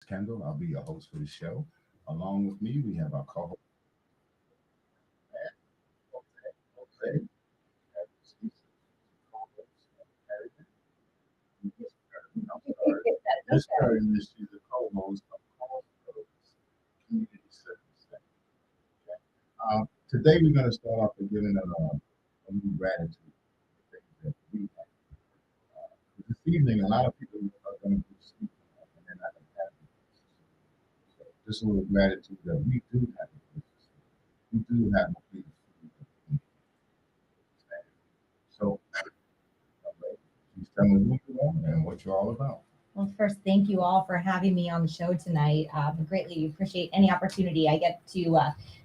Kendall. I'll be your host for the show. Along with me, we have our co-host, Jose. Miss Curtin, she's the co-host of Community Service. Okay. Today, we're going to start off with giving a new gratitude for things that we have. This evening, a lot of people are going to be sleeping and they're not going to have any places to sleep. So just a little gratitude that we do have a place to sleep. We do have a place to sleep. So, please tell me who you are and what you're all about. Well, first, thank you all for having me on the show tonight. Greatly appreciate any opportunity I get to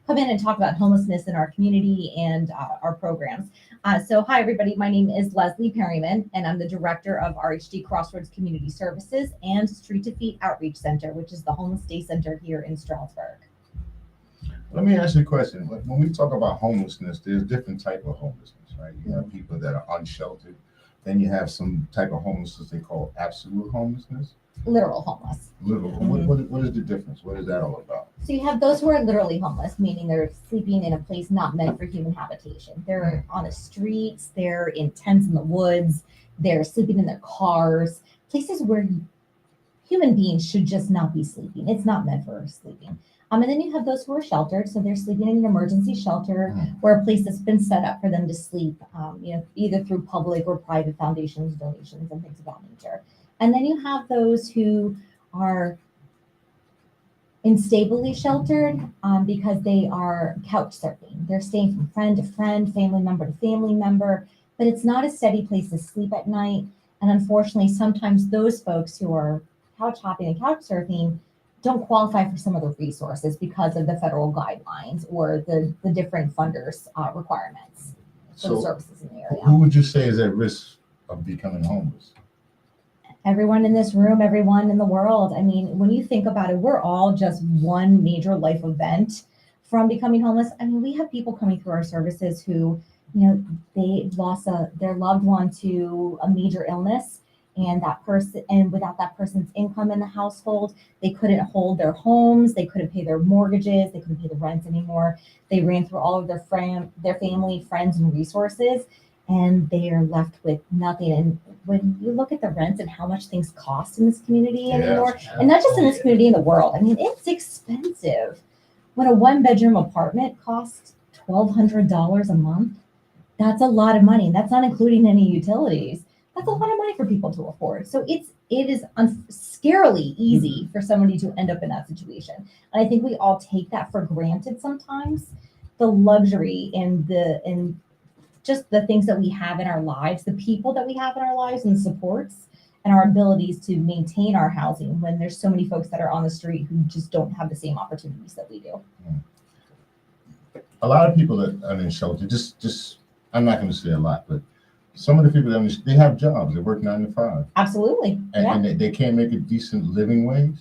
come in and talk about homelessness in our community and our programs. Hi, everybody. My name is Leslie Perryman, and I'm the director of RHD Crossroads Community Services and Street to Feet Outreach Center, which is the homeless day center here in Stroudsburg. Let me ask you a question. When we talk about homelessness, there's different type of homelessness, right? You have people that are unsheltered. Then you have some type of homelessness they call absolute homelessness. Literal homeless. Literal. What is the difference? What is that all about? So you have those who are literally homeless, meaning they're sleeping in a place not meant for human habitation. They're on the streets, they're in tents in the woods, they're sleeping in their cars, places where human beings should just not be sleeping. It's not meant for sleeping. And then you have those who are sheltered, so they're sleeping in an emergency shelter or a place that's been set up for them to sleep, either through public or private foundations, donations, and things of that nature. And then you have those who are instably sheltered because they are couch surfing. They're staying from friend to friend, family member to family member, but it's not a steady place to sleep at night. And unfortunately, sometimes those folks who are couch hopping and couch surfing don't qualify for some of the resources because of the federal guidelines or the different funders' requirements for the services in the area. Who would you say is at risk of becoming homeless? Everyone in this room, everyone in the world. I mean, when you think about it, we're all just one major life event from becoming homeless. I mean, we have people coming through our services who, they lost their loved one to a major illness. And without that person's income in the household, they couldn't hold their homes, they couldn't pay their mortgages, they couldn't pay the rent anymore. They ran through all of their family, friends, and resources, and they are left with nothing. And when you look at the rents and how much things cost in this community anymore, and not just in this community, in the world, I mean, it's expensive. When a one-bedroom apartment costs $1,200 a month, that's a lot of money. That's not including any utilities. That's a lot of money for people to afford. So it is scarily easy for somebody to end up in that situation. And I think we all take that for granted sometimes. The luxury and just the things that we have in our lives, the people that we have in our lives and the supports and our abilities to maintain our housing when there's so many folks that are on the street who just don't have the same opportunities that we do. A lot of people that are in shelter, just I'm not going to say a lot, but some of the people that they have jobs. They work 9 to 5. Absolutely. And they can't make a decent living wage.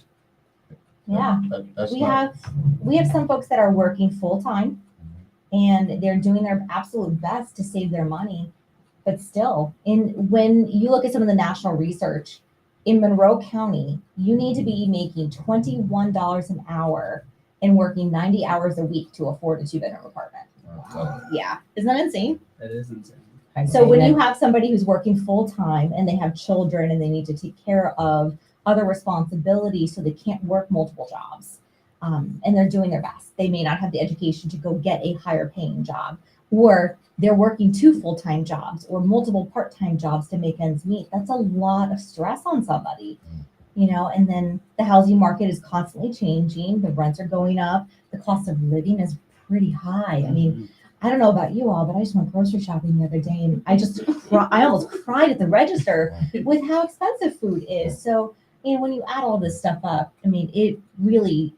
Yeah. We have some folks that are working full time and they're doing their absolute best to save their money. But still, when you look at some of the national research, in Monroe County, you need to be making $21 an hour and working 90 hours a week to afford a 2-bedroom apartment. Wow. Yeah. Isn't that insane? That is insane. So when you have somebody who's working full time and they have children and they need to take care of other responsibilities, so they can't work multiple jobs, and they're doing their best. They may not have the education to go get a higher paying job, or they're working 2 full-time jobs or multiple part-time jobs to make ends meet. That's a lot of stress on somebody, and then the housing market is constantly changing. The rents are going up. The cost of living is pretty high. I mean, I don't know about you all, but I just went grocery shopping the other day and I almost cried at the register with how expensive food is. So, when you add all this stuff up, I mean, it really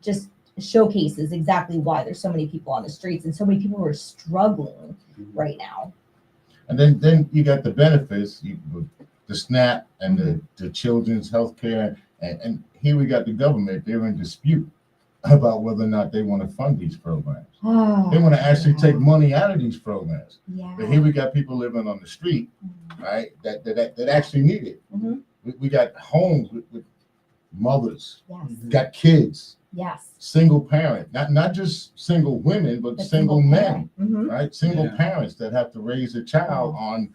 just showcases exactly why there's so many people on the streets and so many people who are struggling right now. And then you got the benefits, the SNAP and the children's health care. And here we got the government. They're in dispute about whether or not they want to fund these programs. They want to actually take money out of these programs. Yeah. But here we got people living on the street, right? That actually need it. We got homes with mothers, Yes. got kids, Yes. single parent, not just single women, but single men, Mm-hmm. right? Single parents that have to raise a child on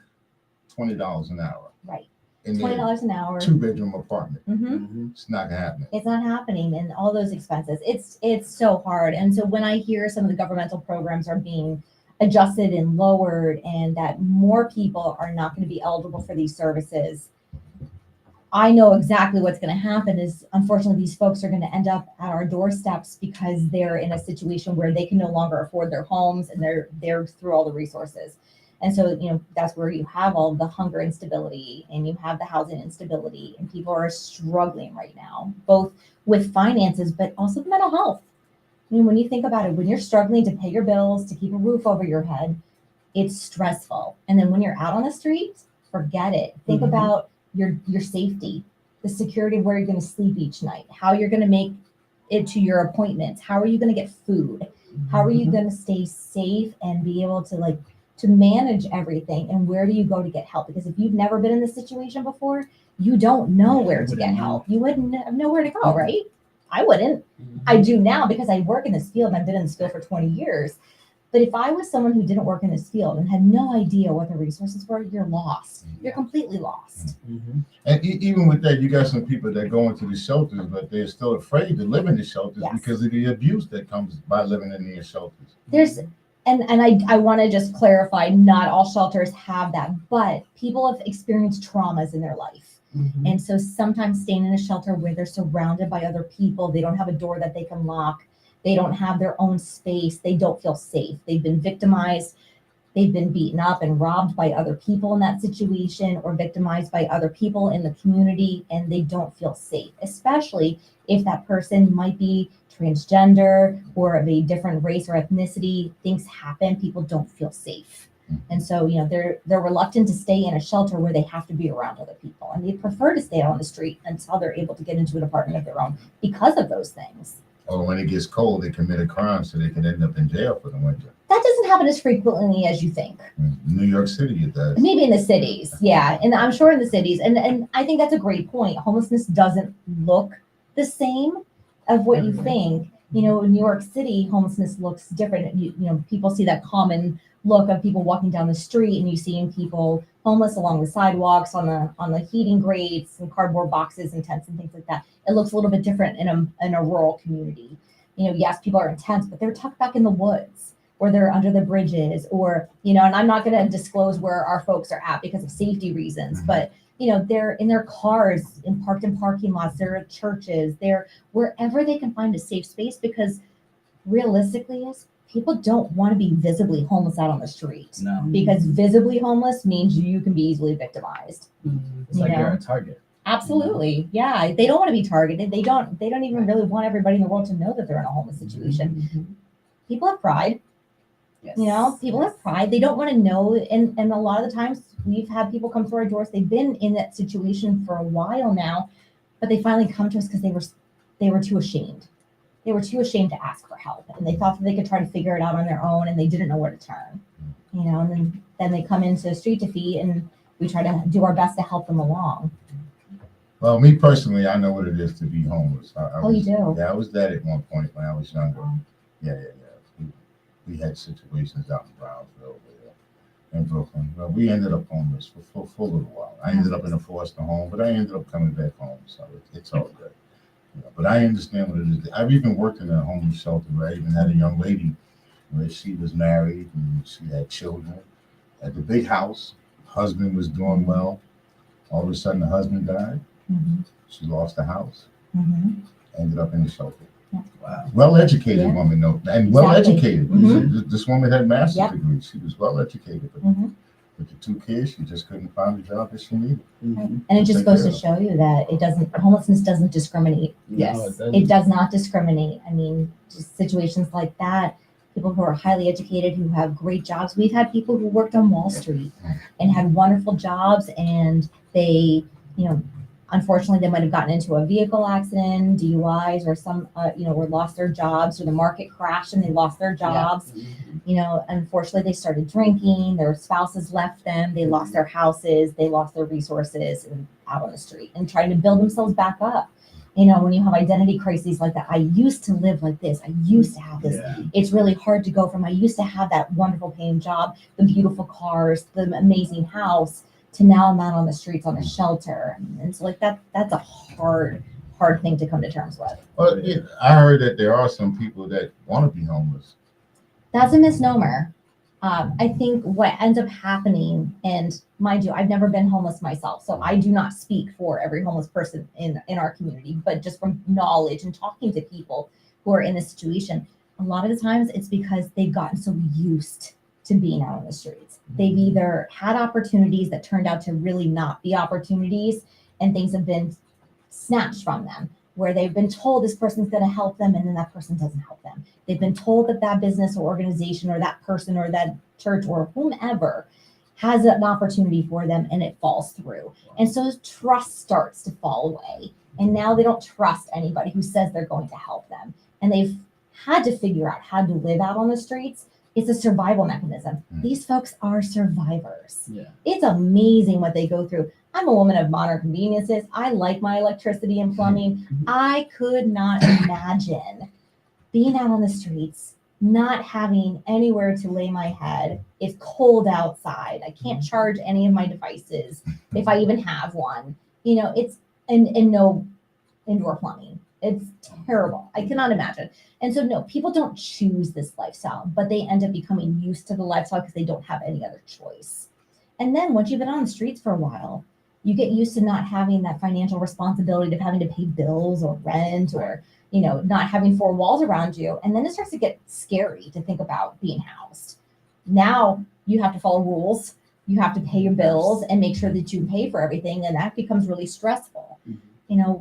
$20 an hour. Right. In $20 an hour. 2-bedroom apartment. Mm-hmm. It's not gonna happen. It's not happening, and all those expenses. It's so hard. And so when I hear some of the governmental programs are being adjusted and lowered, and that more people are not going to be eligible for these services, I know exactly what's going to happen is, unfortunately, these folks are going to end up at our doorsteps because they're in a situation where they can no longer afford their homes, and they're through all the resources. And so, that's where you have all the hunger instability, and you have the housing instability, and people are struggling right now, both with finances, but also with mental health. I mean, when you think about it, when you're struggling to pay your bills, to keep a roof over your head, it's stressful. And then when you're out on the street, forget it. Think about your safety, the security of where you're going to sleep each night, how you're going to make it to your appointments, how are you going to get food, how are you going to stay safe and be able to to manage everything, and where do you go to get help? Because if you've never been in this situation before, you don't know where to get help. You wouldn't know where to go, right? I wouldn't. I do now because I work in this field, and I've been in this field for 20 years. But if I was someone who didn't work in this field and had no idea what the resources were, you're lost. You're completely lost. And even with that, you got some people that go into the shelters, but they're still afraid to live in the shelters because of the abuse that comes by living in these shelters. And I want to just clarify, not all shelters have that, but people have experienced traumas in their life. And so sometimes staying in a shelter where they're surrounded by other people, they don't have a door that they can lock, they don't have their own space, they don't feel safe. They've been victimized, they've been beaten up and robbed by other people in that situation, or victimized by other people in the community, and they don't feel safe, especially if that person might be transgender or of a different race or ethnicity. Things happen, people don't feel safe. And so, they're reluctant to stay in a shelter where they have to be around other people, and they prefer to stay out on the street until they're able to get into an apartment of their own because of those things. Or when it gets cold, they commit a crime so they can end up in jail for the winter. That doesn't happen as frequently as you think. In New York City, it does. Maybe in the cities, yeah. And I'm sure in the cities. And I think that's a great point. Homelessness doesn't look the same of what you think. In New York City, homelessness looks different. People see that common look of people walking down the street, and you seeing people homeless along the sidewalks, on the heating grates and cardboard boxes and tents and things like that. It looks a little bit different in a rural community. Yes, people are in tents, but they're tucked back in the woods, or they're under the bridges, or and I'm not going to disclose where our folks are at because of safety reasons, but they're in their cars, parked in parking lots, they're at churches, they're wherever they can find a safe space, because realistically, people don't want to be visibly homeless out on the street. No. Because visibly homeless means you can be easily victimized. It's like you're a target. Absolutely. Yeah. They don't want to be targeted. They don't even really want everybody in the world to know that they're in a homeless situation. People have pride. Yes. People have pride. They don't want to know. And a lot of the times we've had people come to our doors. They've been in that situation for a while now, but they finally come to us because they were too ashamed. They were too ashamed to ask for help, and they thought that they could try to figure it out on their own, and they didn't know where to turn. And then they come into Street Defeat, and we try to do our best to help them along. Well, me personally, I know what it is to be homeless. You do? Yeah, I was that at one point when I was younger. Yeah. We had situations out in Brownsville, in Brooklyn. Well, we ended up homeless for a little while. I ended up in a foster home, but I ended up coming back home, so it's all good. But I understand what it is. I've even worked in a homeless shelter where I even had a young lady where she was married and she had children at the big house. Husband was doing well. All of a sudden, the husband died. She lost the house. Ended up in the shelter. Wow. Well-educated woman, though, and well-educated. This woman had a master's degree. She was well-educated, but with the 2 kids, she just couldn't find the job that she needed. And it just goes to show you that homelessness doesn't discriminate. Yes. No, it does not discriminate. I mean, just situations like that, people who are highly educated, who have great jobs. We've had people who worked on Wall Street and had wonderful jobs, and they, unfortunately, they might have gotten into a vehicle accident, DUIs, or some, or lost their jobs, or the market crashed and they lost their jobs. Unfortunately, they started drinking, their spouses left them, they lost their houses, they lost their resources, and out on the street and trying to build themselves back up. You know, when you have identity crises like that, I used to live like this. I used to have this. Yeah. It's really hard to go from I used to have that wonderful paying job, the beautiful cars, the amazing house, to now I'm out on the streets on a shelter. And so like that's a hard thing to come to terms with. Well, I heard that there are some people that want to be homeless. That's a misnomer. I think what ends up happening, and mind you, I've never been homeless myself, so I do not speak for every homeless person in our community, but just from knowledge and talking to people who are in this situation, a lot of the times it's because they've gotten so used to being out on the streets. They've either had opportunities that turned out to really not be opportunities, and things have been snatched from them, where they've been told this person's going to help them and then that person doesn't help them. They've been told that that business or organization or that person or that church or whomever has an opportunity for them and it falls through. And so trust starts to fall away. And now they don't trust anybody who says they're going to help them. And they've had to figure out how to live out on the streets. It's a survival mechanism. These folks are survivors. Yeah. It's amazing what they go through. I'm a woman of modern conveniences. I like my electricity and plumbing. I could not imagine being out on the streets, not having anywhere to lay my head. It's cold outside. I can't charge any of my devices if I even have one. You know, it's and no indoor plumbing. It's terrible. I cannot imagine. And so no, people don't choose this lifestyle, but they end up becoming used to the lifestyle because they don't have any other choice. And then once you've been on the streets for a while, you get used to not having that financial responsibility of having to pay bills or rent or, you know, not having four walls around you. And then it starts to get scary to think about being housed. Now you have to follow rules. You have to pay your bills and make sure that you pay for everything. And that becomes really stressful. You know,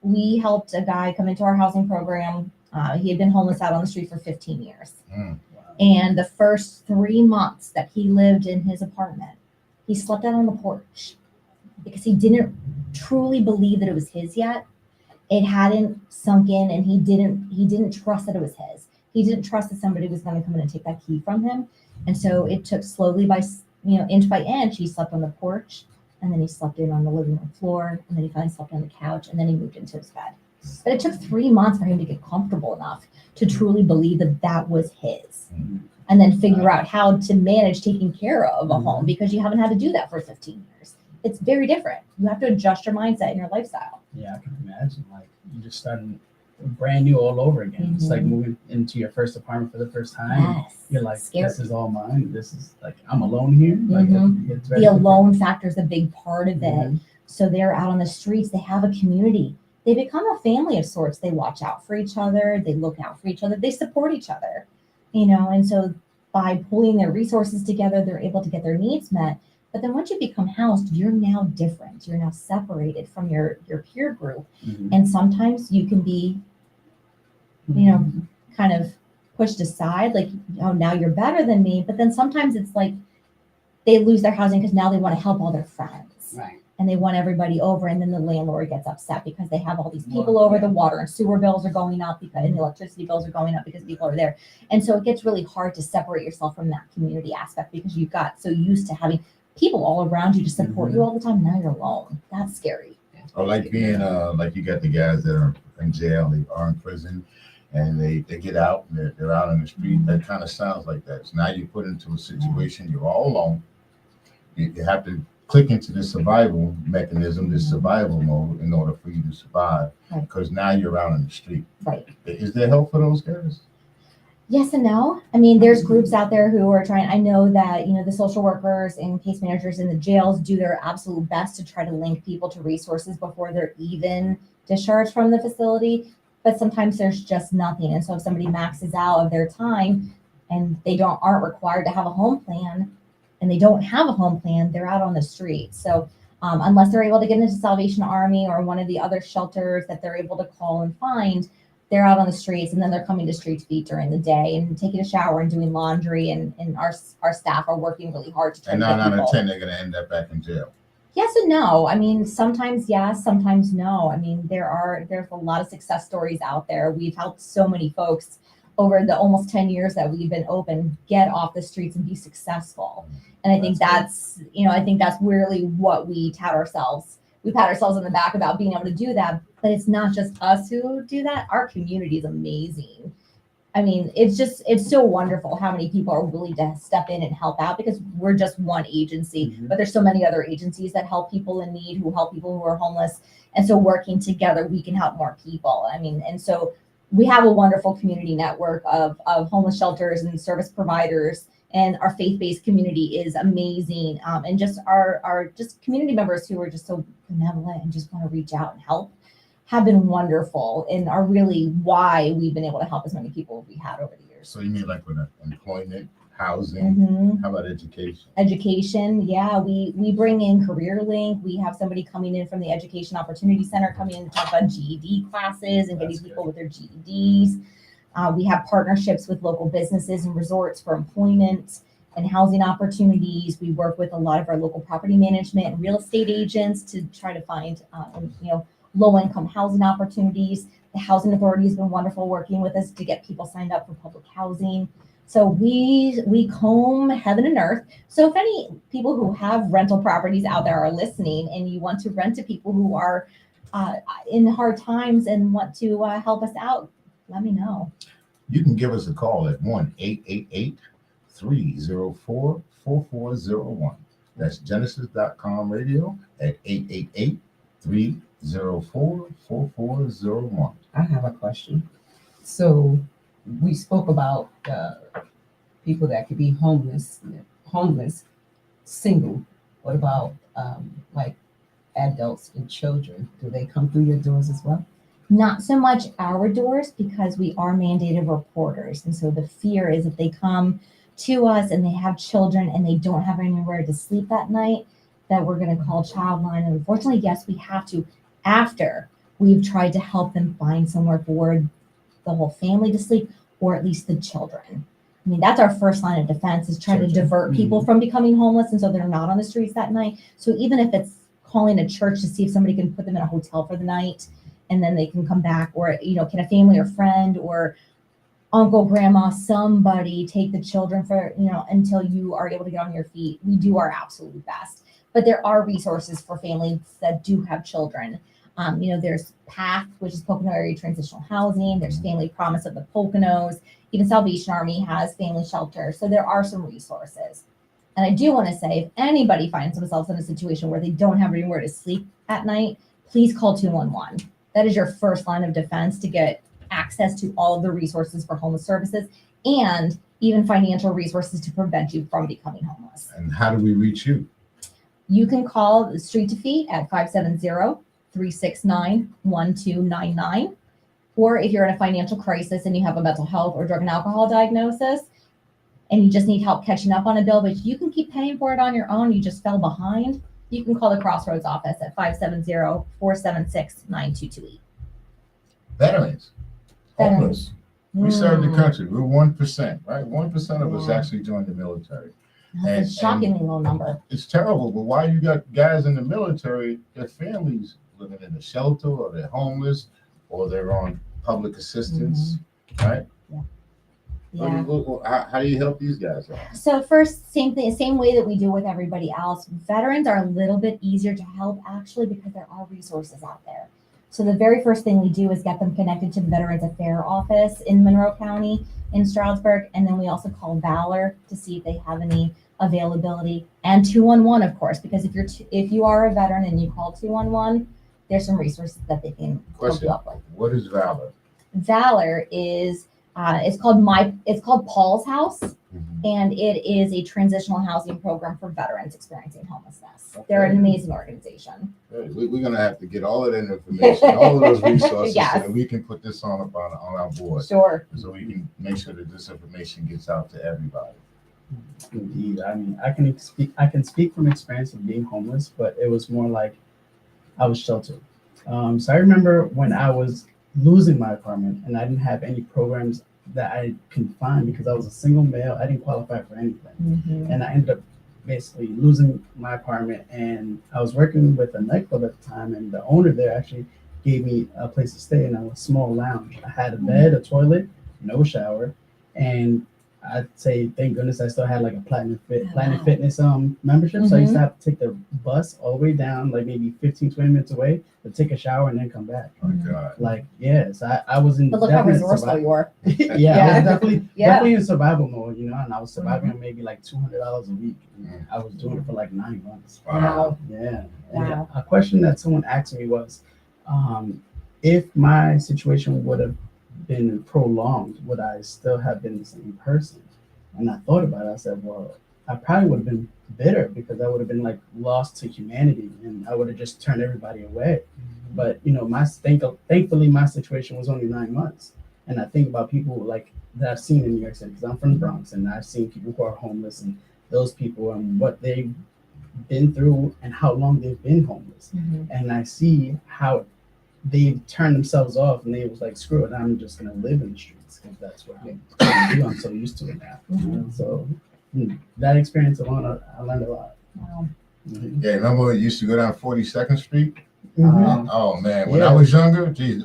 we helped a guy come into our housing program. He had been homeless out on the street for 15 years. And the first 3 months that he lived in his apartment, he slept out on the porch because he didn't truly believe that it was his yet. It hadn't sunk in, and he didn't trust that it was his. He didn't trust that somebody was going to come in and take that key from him. And so it took slowly by, inch by inch, he slept on the porch, and then he slept in on the living room floor, and then he finally slept on the couch, and then he moved into his bed. But it took 3 months for him to get comfortable enough to truly believe that that was his. And then figure out how to manage taking care of a home, because you haven't had to do that for 15 years. It's very different. You have to adjust your mindset and your lifestyle. Yeah, I can imagine. Like, you just starting brand new all over again. It's like moving into your first apartment for the first time. Yes. You're like, Scary. this is all mine. This is like, I'm alone here. Like, it's very The different. alone factor is a big part of it. So they're out on the streets. They have a community. They become a family of sorts. They watch out for each other. They look out for each other. They support each other, and so by pulling their resources together, they're able to get their needs met. But then once you become housed, you're now different. You're now separated from your peer group. And sometimes you can be, kind of pushed aside, like, oh, now you're better than me. But then sometimes it's like they lose their housing because now they want to help all their friends. Right. And they want everybody over, and then the landlord gets upset because they have all these people over. The water and sewer bills are going up because, and the electricity bills are going up because people are there. And so it gets really hard to separate yourself from that community aspect because you've got so used to having people all around you to support you all the time. Now you're alone. That's scary. Or like being like you got the guys that are in jail, they are in prison, and they get out and they're out on the street. That kind of sounds like that. So now you're put into a situation, you're all alone. You have to click into this survival mechanism, this survival mode, in order for you to survive, because now you're out on the street. Right. Is there help for those guys? Yes and no. I mean, there's groups out there who are trying. I know that, the social workers and case managers in the jails do their absolute best to try to link people to resources before they're even discharged from the facility. But sometimes there's just nothing. And so if somebody maxes out of their time and they aren't required to have a home plan, and they don't have a home plan, they're out on the street. So unless they're able to get into Salvation Army or one of the other shelters that they're able to call and find, they're out on the streets, and then they're coming to Street Feet during the day and taking a shower and doing laundry, and our staff are working really hard to try And to get 9 out people. of 10, they're going to end up back in jail. Yes and no. I mean, sometimes yes, sometimes no. I mean, there's a lot of success stories out there. We've helped so many folks over the almost 10 years that we've been open get off the streets and be successful. And I think that's really what we tout ourselves we pat ourselves on the back about being able to do that. But it's not just us who do that. Our community is amazing. I mean, it's so wonderful how many people are willing to step in and help out, because we're just one agency, but there's so many other agencies that help people in need, who help people who are homeless. And so working together, we can help more people. I mean, and so we have a wonderful community network of homeless shelters and service providers, and our faith-based community is amazing. And just our just community members who are just so benevolent and just want to reach out and help have been wonderful, and are really why we've been able to help as many people as we had over the years. So you mean like with employment, housing, how about education? Education, yeah, we bring in Career Link. We have somebody coming in from the Education Opportunity Center coming in to talk about GED classes and getting people with their GEDs. We have partnerships with local businesses and resorts for employment and housing opportunities. We work with a lot of our local property management and real estate agents to try to find, low-income housing opportunities. The Housing Authority has been wonderful working with us to get people signed up for public housing. So we comb heaven and earth. So if any people who have rental properties out there are listening, and you want to rent to people who are in hard times and want to help us out, let me know. You can give us a call at 1-888-304-4401. That's Genesis.com radio at 888-304-4401. I have a question. So we spoke about people that could be homeless, single. What about like adults and children? Do they come through your doors as well? Not so much our doors, because we are mandated reporters. And so the fear is if they come to us and they have children and they don't have anywhere to sleep that night, that we're going to call Childline. And unfortunately, yes, we have to, after we've tried to help them find somewhere for the whole family to sleep, or at least the children. I mean, that's our first line of defense, is trying to divert people from becoming homeless, and so they're not on the streets that night. So even if it's calling a church to see if somebody can put them in a hotel for the night, and then they can come back, or, can a family or friend or uncle, grandma, somebody take the children for, until you are able to get on your feet. We do our absolute best. But there are resources for families that do have children. There's PATH, which is Pocono Area Transitional Housing. There's Family Promise of the Poconos. Even Salvation Army has family shelter. So there are some resources. And I do want to say, if anybody finds themselves in a situation where they don't have anywhere to sleep at night, please call 211. That is your first line of defense to get access to all of the resources for homeless services, and even financial resources to prevent you from becoming homeless. And how do we reach you? You can call Street to Feet at 570-369-1299. Or if you're in a financial crisis and you have a mental health or drug and alcohol diagnosis, and you just need help catching up on a bill, but you can keep paying for it on your own, you just fell behind, you can call the Crossroads office at 570-476-9228. Veterans, homeless. We serve the country. We're 1%, right? 1% of us actually joined the military. That's a shockingly low number. It's terrible, but why you got guys in the military, their families living in a shelter, or they're homeless, or they're on public assistance, right? Yeah. How do you help these guys out? So first, same way that we do with everybody else. Veterans are a little bit easier to help, actually, because there are resources out there. So the very first thing we do is get them connected to the Veterans Affairs office in Monroe County in Stroudsburg. And then we also call Valor to see if they have any availability, and 211, of course, because if you are a veteran and you call 211, there's some resources that they can hook you up with. What is Valor? Valor is it's called Paul's House, and it is a transitional housing program for veterans experiencing homelessness. Okay. They're an amazing organization. We're going to have to get all of that information, all of those resources, yes, so that we can put this on our board. Sure. So we can make sure that this information gets out to everybody. Indeed. I mean, I can speak from experience of being homeless, but it was more like I was sheltered. So I remember when I was losing my apartment and I didn't have any programs that I can find because I was a single male. I didn't qualify for anything. And I ended up basically losing my apartment, and I was working with a nightclub at the time, and the owner there actually gave me a place to stay in a small lounge. I had a bed, a toilet, no shower, and I'd say thank goodness I still had like a Planet Wow. Fitness membership. So I used Mhm. to have to take the bus all the way down, like maybe 15, 20 minutes away, to take a shower and then come back. Oh my God. Like, yes, I was in But look how definite resourceful you were. yeah, I Yeah. was definitely Yeah. definitely in survival mode, you know, and I was surviving on maybe like $200 a week. And I was doing it for like 9 months. Wow. Yeah. Wow. And a question that someone asked me was, if my situation would have been prolonged, would I still have been the same person? And I thought about it. I said, well, I probably would have been bitter because I would have been like lost to humanity, and I would have just turned everybody away. But you know, thankfully my situation was only 9 months, and I think about people like that I've seen in New York City because I'm from the Bronx, and I've seen people who are homeless and those people and what they've been through and how long they've been homeless, and I see how they turned themselves off and they was like, screw it, I'm just gonna live in the streets because that's what I'm gonna do. I'm so used to it now. So that experience alone, I learned a lot. Wow. Yeah, remember when you used to go down 42nd Street? Oh man, when I Yeah. was younger, geez,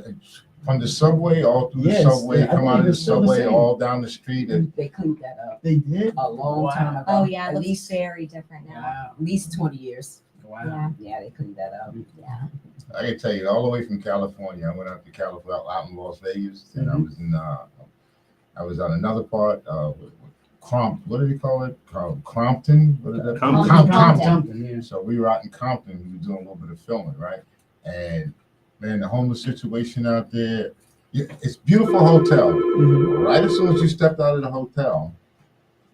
from the subway all through the Yes, subway, yeah, I come out believe of the it's still the subway, same. all down the street. And They cleaned that up They did a long time ago. Oh yeah, it At looks least very different now. Wow. at least 20 years. Wow. Yeah, they cleaned that up. Yeah. I can tell you, all the way from California, I went out to California, out in Las Vegas, and I was in, I was on another part, what do they call it? Compton? What is that? Compton. Yeah. So we were out in Compton. We were doing a little bit of filming, right? And man, the homeless situation out there, it's a beautiful hotel. Right as soon as you stepped out of the hotel,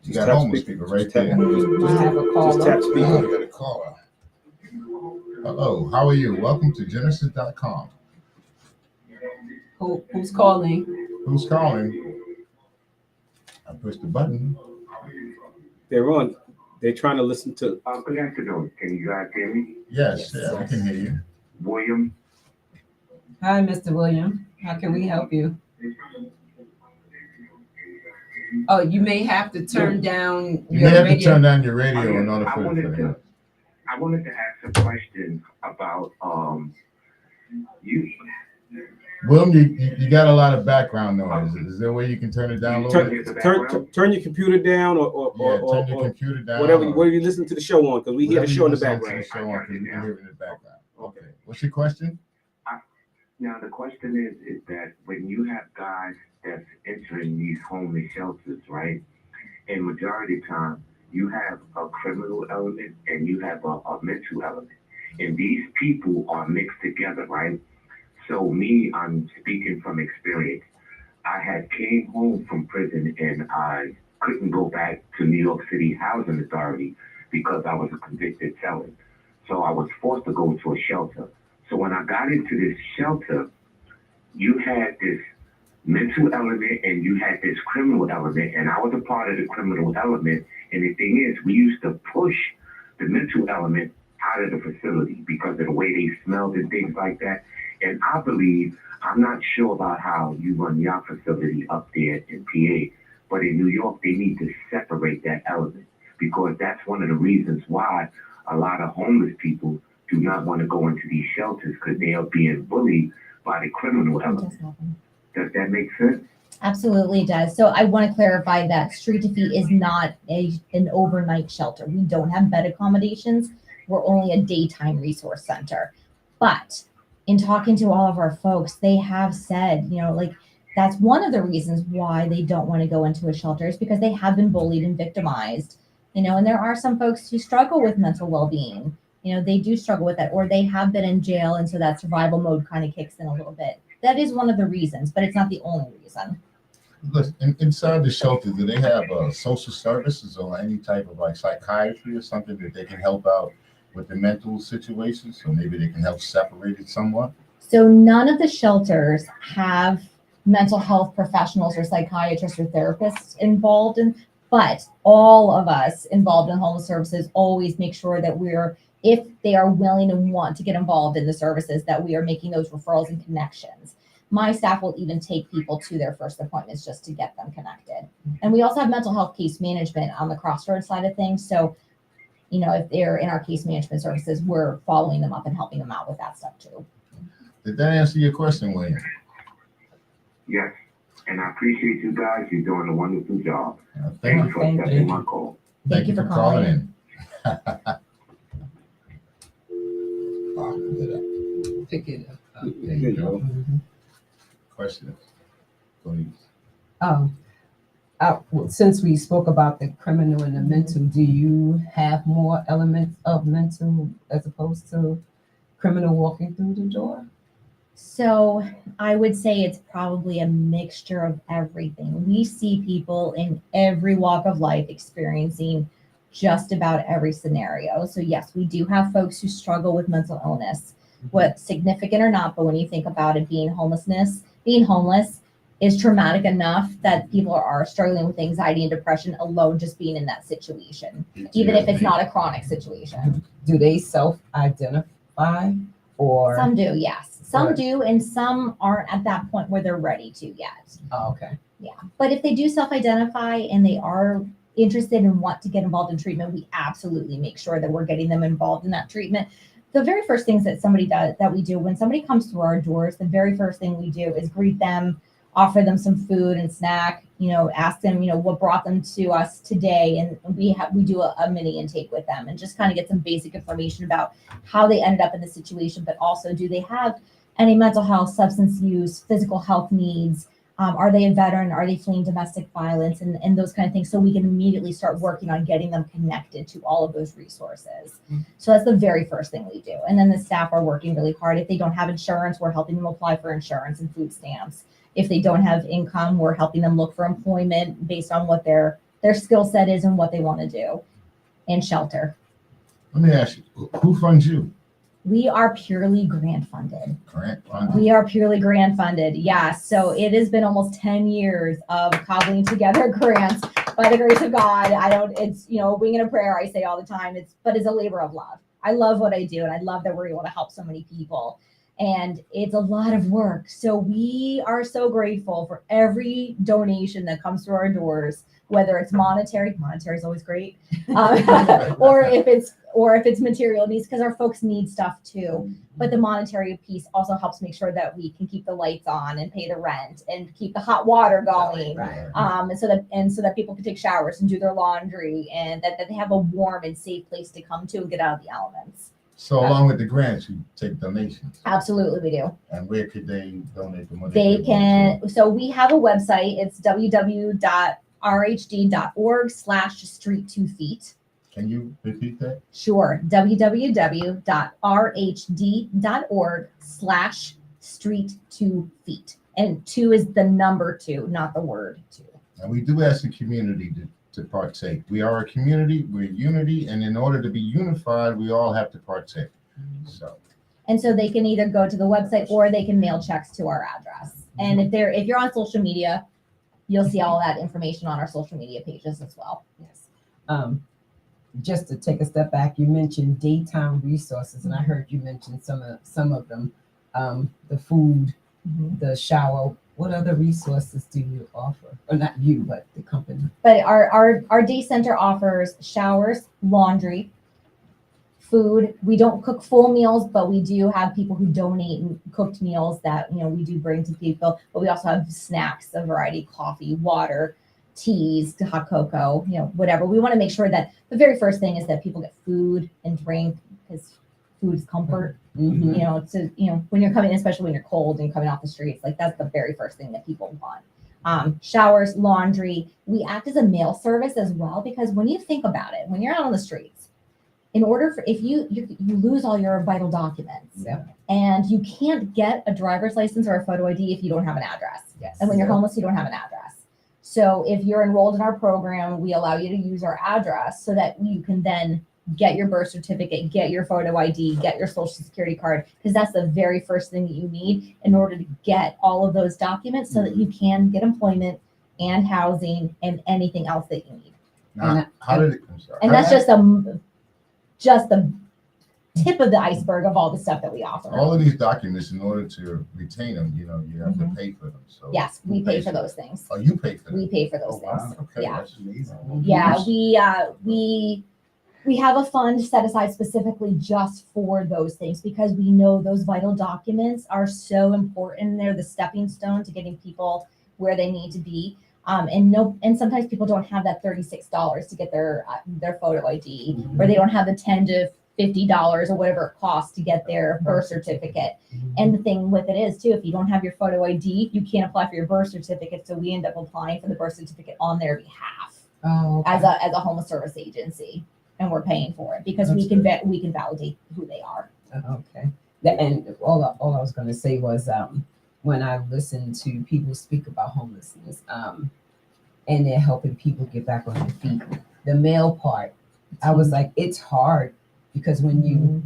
you got homeless people right there. Just have a call. Just tap speaker. Oh, you got a caller. Hello, how are you? Welcome to Gynesis.com. Who's calling? Who's calling? I pushed the button. They're on. They're trying to listen to. Good afternoon. Can you guys hear me? Yes, yeah, I can hear you. William. Hi, Mr. William. How can we help you? Oh, you may have to turn down You your may have to radio. turn down your radio in order I for wanted to ask a question about you. William, you got a lot of background noise. Is there a way you can turn it down a little bit? Turn your computer down or Turn your computer down. whatever you listen to the show on, because we hear the show in the Whatever background. you listen to the show on, 'cause we can hear it in the background. Okay. What's your question? Now the question is that when you have guys that's entering these homeless shelters, right? And majority of the time you have a criminal element and you have a mental element, and these people are mixed together, right? So me, I'm speaking from experience. I had came home from prison and I couldn't go back to New York City Housing Authority because I was a convicted felon. So I was forced to go to a shelter. So when I got into this shelter, you had this mental element and you had this criminal element, and I was a part of the criminal element. And the thing is, we used to push the mental element out of the facility because of the way they smelled and things like that. And I believe, I'm not sure about how you run your facility up there in PA, but in New York, they need to separate that element, because that's one of the reasons why a lot of homeless people do not want to go into these shelters, because they are being bullied by the criminal element. Does that make sense? Absolutely does. So I want to clarify that Street to Feet is not an overnight shelter. We don't have bed accommodations. We're only a daytime resource center. But in talking to all of our folks, they have said, like, that's one of the reasons why they don't want to go into a shelter, is because they have been bullied and victimized, and there are some folks who struggle with mental well-being. They do struggle with that, or they have been in jail, and so that survival mode kind of kicks in a little bit. That is one of the reasons, but it's not the only reason. Listen, inside the shelter, do they have social services or any type of like psychiatry or something that they can help out with the mental situation? So maybe they can help separate it somewhat? So none of the shelters have mental health professionals or psychiatrists or therapists involved but all of us involved in homeless services always make sure that if they are willing and want to get involved in the services, that we are making those referrals and connections. My staff will even take people to their first appointments just to get them connected. And we also have mental health case management on the Crossroads side of things. So, if they're in our case management services, we're following them up and helping them out with that stuff too. Did that answer your question, William? Yes. And I appreciate you guys. You're doing a wonderful job. Thank Thanks you. for Thank accepting you. my call. Thank you for calling in. Wow, look at that. Pick it up. There you go. Mhm. Questions, please. Well, since we spoke about the criminal and the mental, do you have more elements of mental as opposed to criminal walking through the door? So I would say it's probably a mixture of everything. We see people in every walk of life experiencing just about every scenario. So yes, we do have folks who struggle with mental illness, what significant or not, but when you think about it, being homeless is traumatic enough that people are struggling with anxiety and depression alone just being in that situation, even if it's not a chronic situation. Do they self-identify or? Some do, yes. Some Right. do, and some aren't at that point where they're ready to yet. Oh, okay. Yeah. But if they do self-identify and they are interested and want to get involved in treatment, we absolutely make sure that we're getting them involved in that treatment. The very first things that we do when somebody comes through our doors, the very first thing we do is greet them, offer them some food and snack, ask them, what brought them to us today. And we do a mini intake with them and just kind of get some basic information about how they ended up in the situation, but also do they have any mental health, substance use, physical health needs? Are they a veteran? Are they fleeing domestic violence and those kind of things? So we can immediately start working on getting them connected to all of those resources. So that's the very first thing we do. And then the staff are working really hard. If they don't have insurance, we're helping them apply for insurance and food stamps. If they don't have income, we're helping them look for employment based on what their skill set is and what they want to do, and shelter. Let me ask you, who funds you? We are purely grant funded. Grant funded? We are purely grant funded. Yes. So it has been almost 10 years of cobbling together grants by the grace of God. It's, a wing and a prayer, I say all the time. But it's a labor of love. I love what I do. And I love that we're able to help so many people. And it's a lot of work. So we are so grateful for every donation that comes through our doors, whether it's monetary is always great, or if it's material needs, because our folks need stuff too. But the monetary piece also helps make sure that we can keep the lights on and pay the rent and keep the hot water going, Right. and so that people can take showers and do their laundry, and that they have a warm and safe place to come to and get out of the elements. So along with the grants, you take donations. Absolutely, we do. And where could they donate the money? They can. So we have a website. It's www.rhd.org/street2feet. Can you repeat that? Sure. www.rhd.org/street2feet. And 2 is the number 2, not the word 2. And we do ask the community to partake. We are a community, we're unity, and in order to be unified, we all have to partake. And so they can either go to the website or they can mail checks to our address. And if you're on social media, you'll see all that information on our social media pages as well. Yes. Just to take a step back, you mentioned daytime resources, and I heard you mention some of them, the food, the shower. What other resources do you offer? Or not you, but the company. But our day center offers showers, laundry, food. We don't cook full meals, but we do have people who donate cooked meals that we do bring to people. But we also have snacks, a variety, coffee, water, teas, hot cocoa, whatever. We want to make sure that the very first thing is that people get food and drink, because food is comfort. When you're coming in, especially when you're cold and coming off the streets, like that's the very first thing that people want. Showers, laundry. We act as a mail service as well, because when you think about it, when you're out on the streets, in order for, if you lose all your vital documents, and you can't get a driver's license or a photo ID if you don't have an address. Yes. And when you're homeless, you don't have an address. So if you're enrolled in our program, we allow you to use our address so that you can then get your birth certificate, get your photo ID, get your social security card, because that's the very first thing that you need in order to get all of those documents so that you can get employment and housing and anything else that you need. Now, I'm sorry. And that's just the tip of the iceberg of all the stuff that we offer. All of these documents, in order to retain them, you have to pay for them. So yes, we pay for those things. Oh, you pay for them? We pay for those wow. things. Okay, Yeah. that's amazing. Yeah, we have a fund set aside specifically just for those things, because we know those vital documents are so important. They're the stepping stone to getting people where they need to be. And sometimes people don't have that $36 to get their photo ID, or they don't have the $10 to $50 or whatever it costs to get their birth certificate. And the thing with it is too, if you don't have your photo ID, you can't apply for your birth certificate. So we end up applying for the birth certificate on their behalf as a homeless service agency, and we're paying for it because we can validate who they are. Okay. And all I was going to say was when I listen to people speak about homelessness, and they're helping people get back on their feet, the male part, I was like, it's hard because when you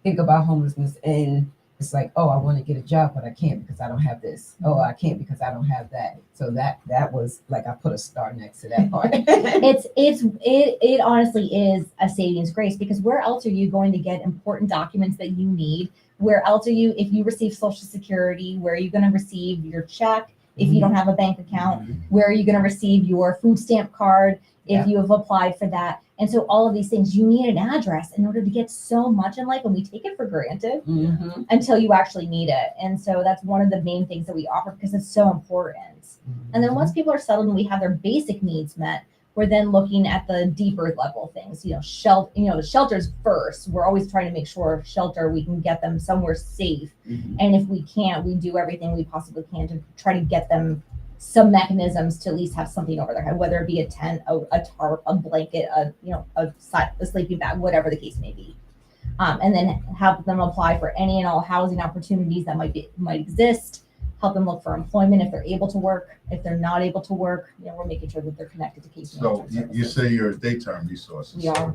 think about homelessness and it's like, oh, I want to get a job, but I can't because I don't have this. Oh, I can't because I don't have that. So that was like, I put a star next to that part. It honestly is a savings grace, because where else are you going to get important documents that you need? Where else are you, if you receive Social Security, where are you going to receive your check if you don't have a bank account? Where are you going to receive your food stamp card if you have applied for that? And so all of these things, you need an address in order to get so much in life, and we take it for granted until you actually need it. And so that's one of the main things that we offer because it's so important. And then once people are settled and we have their basic needs met, we're then looking at the deeper level things, shelters first. We're always trying to make sure shelter, we can get them somewhere safe. And if we can't, we do everything we possibly can to try to get them some mechanisms to at least have something over their head, whether it be a tent, a tarp, a blanket, a sleeping bag, whatever the case may be. And then help them apply for any and all housing opportunities that might exist. Help them look for employment if they're able to work. If they're not able to work, we're making sure that they're connected to case So you say you're a daytime resources. We are.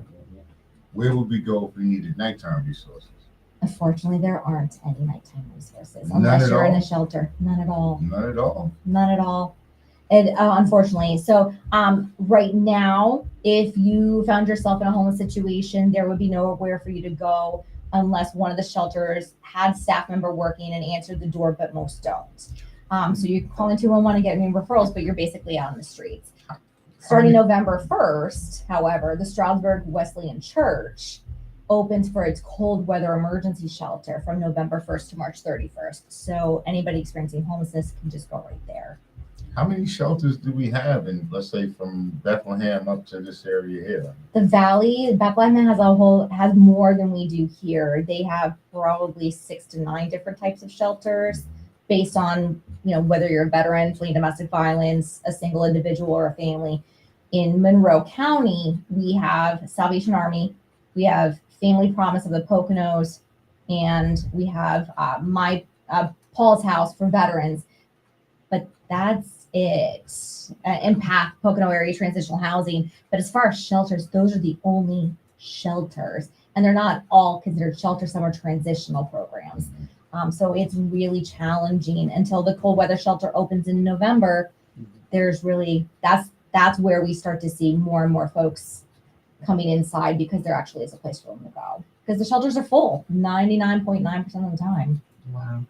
Where would we go if we needed nighttime resources? Unfortunately, there aren't any nighttime resources None unless at you're in all? a shelter. None at all. None at all. None at all. And unfortunately, so right now, if you found yourself in a homeless situation, there would be nowhere for you to go unless one of the shelters had staff member working and answered the door, but most don't. So you call in 211 to get any referrals, but you're basically out on the streets. Starting November 1st, however, the Stroudsburg Wesleyan Church opens for its cold weather emergency shelter from November 1st to March 31st. So anybody experiencing homelessness can just go right there. How many shelters do we have in, let's say, from Bethlehem up to this area here? The Valley, Bethlehem has more than we do here. They have probably 6 to 9 different types of shelters based on, whether you're a veteran fleeing domestic violence, a single individual, or a family. In Monroe County, we have Salvation Army, we have Family Promise of the Poconos, and we have Paul's House for veterans. But that's it. And PATH, Pocono Area Transitional Housing. But as far as shelters, those are the only shelters. And they're not all considered shelters. Some are transitional programs. So it's really challenging until the cold weather shelter opens in November. There's really, that's where we start to see more and more folks coming inside because there actually is a place for them to go. Because the shelters are full 99.9% of the time. Wow.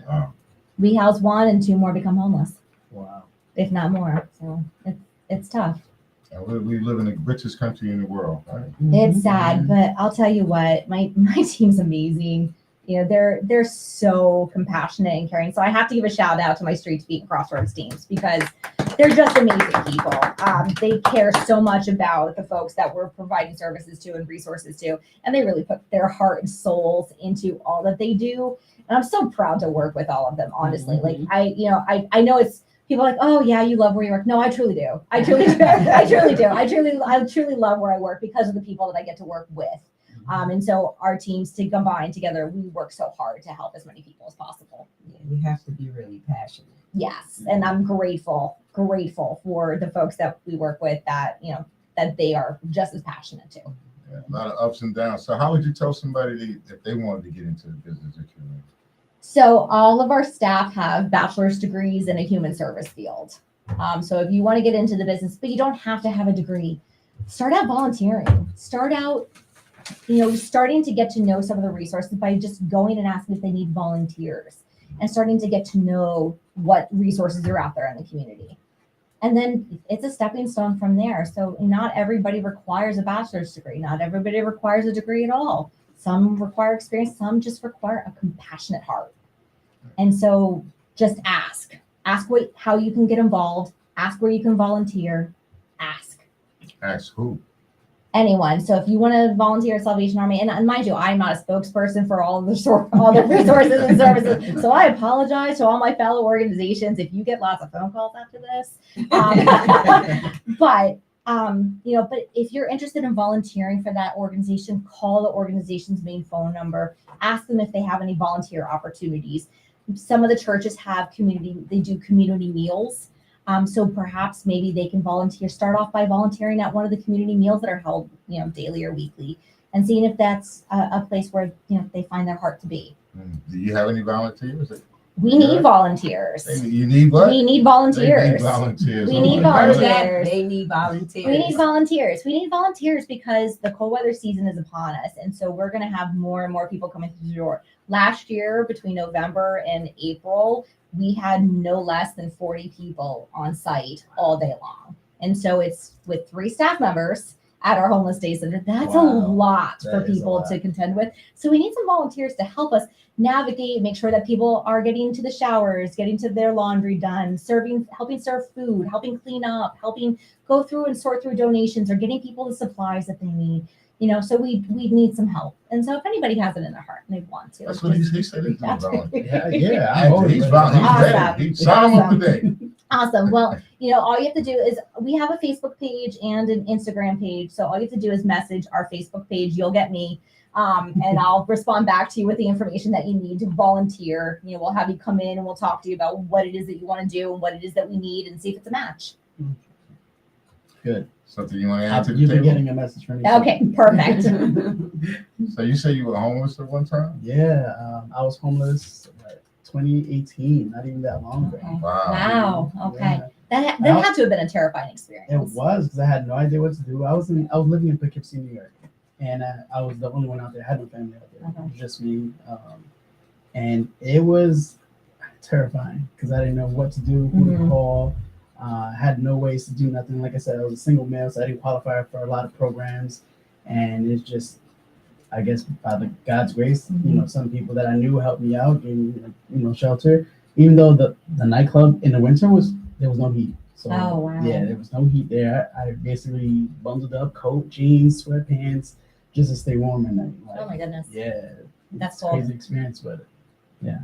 Wow. We house 1 and 2 more become homeless, Wow. if not more. So it's tough. And we live in the richest country in the world, right? It's sad, but I'll tell you what, my team's amazing. They're so compassionate and caring. So I have to give a shout out to my Street Speak and Crossroads teams because they're just amazing people. They care so much about the folks that we're providing services to and resources to, and they really put their heart and souls into all that they do. And I'm so proud to work with all of them, honestly. Like I know it's people are like, oh yeah, you love where you work. No, I truly do. I truly do. I truly do. I truly love where I work because of the people that I get to work with. And so our teams to combine together, we work so hard to help as many people as possible. Yeah, you have to be really passionate. Yes. And I'm grateful for the folks that we work with that, that they are just as passionate too. Yeah, a lot of ups and downs. So how would you tell somebody if they wanted to get into the business that you're in? So all of our staff have bachelor's degrees in a human service field. So if you want to get into the business, but you don't have to have a degree, start out volunteering. Start out, starting to get to know some of the resources by just going and asking if they need volunteers and starting to get to know what resources are out there in the community. And then it's a stepping stone from there. So not everybody requires a bachelor's degree. Not everybody requires a degree at all. Some require experience. Some just require a compassionate heart. And so just ask. Ask how you can get involved. Ask where you can volunteer. Ask Ask who? anyone. So if you want to volunteer at Salvation Army, and mind you, I'm not a spokesperson for all the resources and services. So I apologize to all my fellow organizations if you get lots of phone calls after this. But but if you're interested in volunteering for that organization, call the organization's main phone number. Ask them if they have any volunteer opportunities. Some of the churches have they do community meals. So perhaps maybe they can start off by volunteering at one of the community meals that are held, daily or weekly, and seeing if that's a place where, they find their heart to be. Do you have any volunteers? We need volunteers. You need what? We need volunteers. They need volunteers. We need volunteers. volunteers. They need volunteers. We need volunteers. We need volunteers because the cold weather season is upon us. And so we're going to have more and more people coming through the door. Last year, between November and April, we had no less than 40 people on site all day long. And so it's with 3 staff members at our homeless day center. That's a lot for people to contend with. So we need some volunteers to help us navigate, make sure that people are getting to the showers, getting to their laundry done, helping serve food, helping clean up, helping go through and sort through donations, or getting people the supplies that they need. So we need some help. And so if anybody has it in their heart and they want to. That's what he said. He's doing volunteer. He's ready. He's sign him up today. Awesome. Well, all you have to do is, we have a Facebook page and an Instagram page. So all you have to do is message our Facebook page. You'll get me. And I'll respond back to you with the information that you need to volunteer. We'll have you come in and we'll talk to you about what it is that you want to do and what it is that we need, and see if it's a match. Good. Something you want to add to the You've been table? getting a message from me. Okay, perfect. So you say you were homeless at one time? Yeah, I was homeless 2018, not even that long ago. Okay. Wow. Wow. Okay. Yeah. That had to have been a terrifying experience. It was, because I had no idea what to do. I was living in Poughkeepsie, New York, and I was the only one out there. I had no family out there. It was just me, and it was terrifying because I didn't know what to do, who to call. Had no ways to do nothing. Like I said, I was a single male, so I didn't qualify for a lot of programs, and it's just, I guess, by God's grace, some people that I knew helped me out, gave me, shelter. Even though the nightclub in the winter there was no heat. So there was no heat there. I basically bundled up, coat, jeans, sweatpants, just to stay warm at night. Oh my goodness. Yeah, That's a crazy experience, but yeah.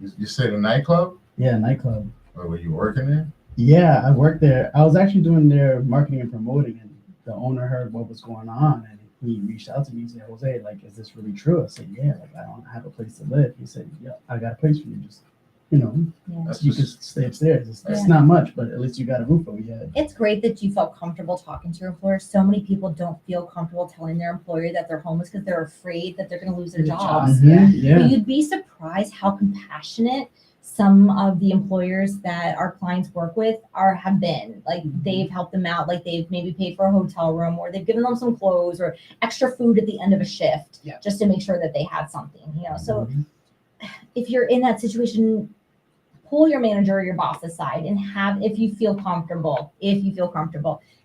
You said a nightclub? Yeah, nightclub. Or were you working there? Yeah, I worked there. I was actually doing their marketing and promoting, and the owner heard what was going on, and he reached out to me and said, "Jose, is this really true?" I said, "Yeah, I don't have a place to live." He said, "Yeah, I got a place for you. Just, you can stay upstairs. It's not much, but at least you got a roof over your head." It's great that you felt comfortable talking to your employer. So many people don't feel comfortable telling their employer that they're homeless because they're afraid that they're going to lose their jobs. Yeah. But you'd be surprised how compassionate some of the employers that our clients work with have been. They've helped them out. They've maybe paid for a hotel room, or they've given them some clothes or extra food at the end of a shift, just to make sure that they had something. So if you're in that situation, pull your manager or your boss aside and if you feel comfortable,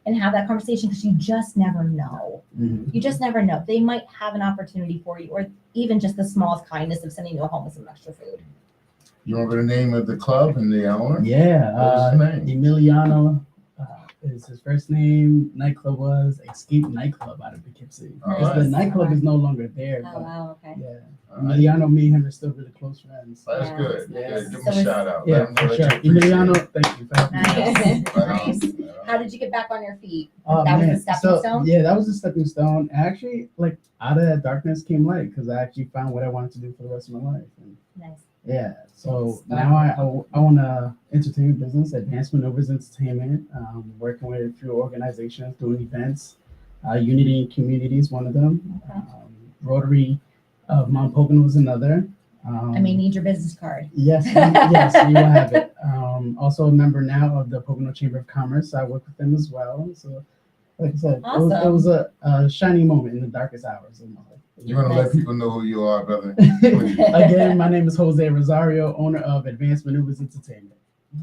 and have that conversation, because you just never know. You just never know. They might have an opportunity for you, or even just the smallest kindness of sending you a home with some extra food. You remember the name of the club and the owner? Yeah. What was his name? Emiliano is his first name. Nightclub was Escape Nightclub out of Poughkeepsie. The nightclub is no longer there. Oh, wow, okay. Yeah. Emiliano, me and him are still really close friends. That's good. Yeah. Give him a shout out. Yeah, for sure. Emiliano, thank you for having me. Nice. How did you get back on your feet? Oh, That was man. a stepping stone? Yeah, that was a stepping stone. Actually, out of that darkness came light, because I actually found what I wanted to do for the rest of my life. And Nice. yeah, so now I own a entertainment business, Advanced Maneuvers Entertainment, working with a few organizations, doing events. Unity Community is one of them. Okay. Rotary of Mount Pocono is another. I may need your business card. Yes, you will have it. Also a member now of the Pocono Chamber of Commerce. I work with them as well. So, like I said, Awesome. it was a shining moment in the darkest hours of my life. You want to let people know who you are, brother? Again, my name is Jose Rosario, owner of Advanced Maneuvers Entertainment.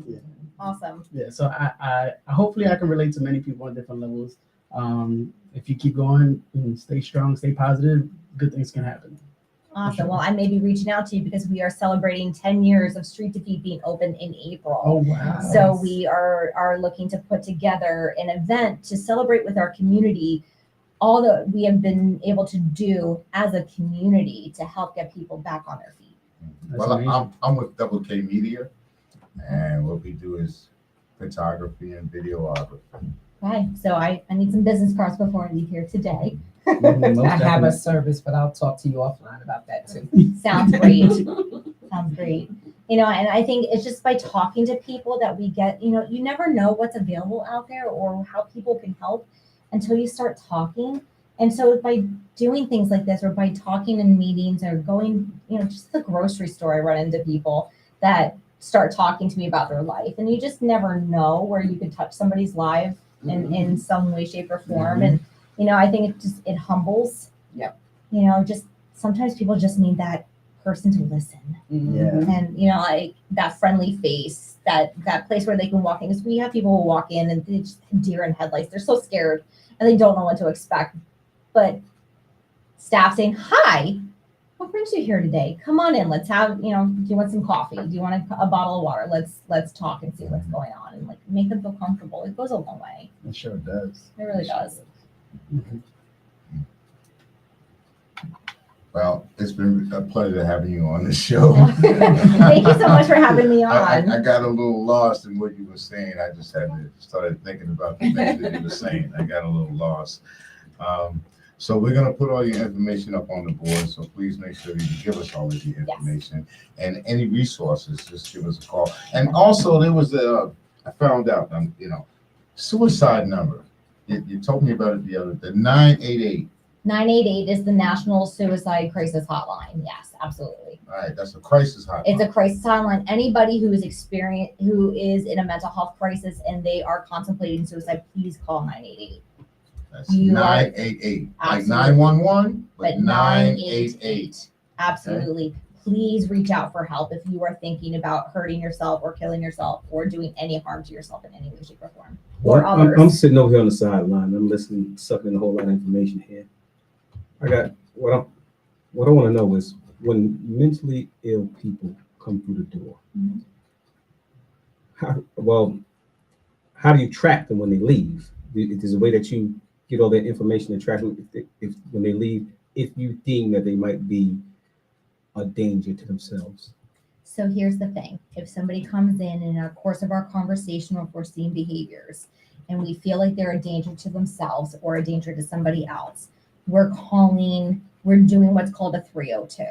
Yeah. Awesome. Yeah. So I hopefully I can relate to many people on different levels. If you keep going and stay strong, stay positive, good things can happen. Awesome. Well, I may be reaching out to you because we are celebrating 10 years of Street to Feet being open in April. Oh, wow. So we are looking to put together an event to celebrate with our community all that we have been able to do as a community to help get people back on their feet. That's Well, amazing. I'm with Double K Media, and what we do is photography and videography. Okay, so I need some business cards before I leave here today. Mhm, most I have a definitely. service, but I'll talk to you offline about that too. Sounds great. Sounds great. You know, and I think it's just by talking to people that we get, you know, you never know what's available out there or how people can help until you start talking. And so by doing things like this or by talking in meetings or going, you know, just the grocery store, I run into people that start talking to me about their life. And you just never know where you could touch somebody's life in some way, shape, or form. Mhm. And, you know, I think it humbles. Yep. You know, just sometimes people just need that person to listen. Mhm. And, you know, like that friendly face, that place where they can walk in. Because we have people who walk in and they just deer in headlights. They're so scared and they don't know what to expect. But staff saying, "Hi, what brings you here today? Come on in. Let's have, you know, do you want some coffee? Do you want a bottle of water? Let's talk and see what's going on," and like make them feel comfortable. It goes a long way. It sure does. It really does. Mhm. Well, it's been a pleasure having you on the show. Thank you so much for having me on. I got a little lost in what you were saying. I just had to started thinking about the things that you were saying. I got a little lost. So we're gonna put all your information up on the board. So please make sure that you give us all of your information and any resources. Just give us a call. And also there was I found out you know, suicide number. You told me about it the 988. 988 is the National Suicide Crisis Hotline. Yes, absolutely. All right, that's a crisis hotline. It's a crisis hotline. Anybody who is in a mental health crisis and they are contemplating suicide, please call 988. That's You are- 988. Like Absolutely. 911, But 988. Absolutely. Please reach out for help if you are thinking about hurting yourself or killing yourself or doing any harm to yourself in any way, shape, or form. Or I'm others. sitting over here on the sideline. I'm listening, sucking in a whole lot of information here. I got what I want to know is when mentally ill people come through the door. Mhm. How do you track them when they leave? There's a way that you get all that information and track them if when they leave, if you deem that they might be a danger to themselves. So here's the thing. If somebody comes in our course of our conversation or if we're seeing behaviors and we feel like they're a danger to themselves or a danger to somebody else, we're doing what's called a 302.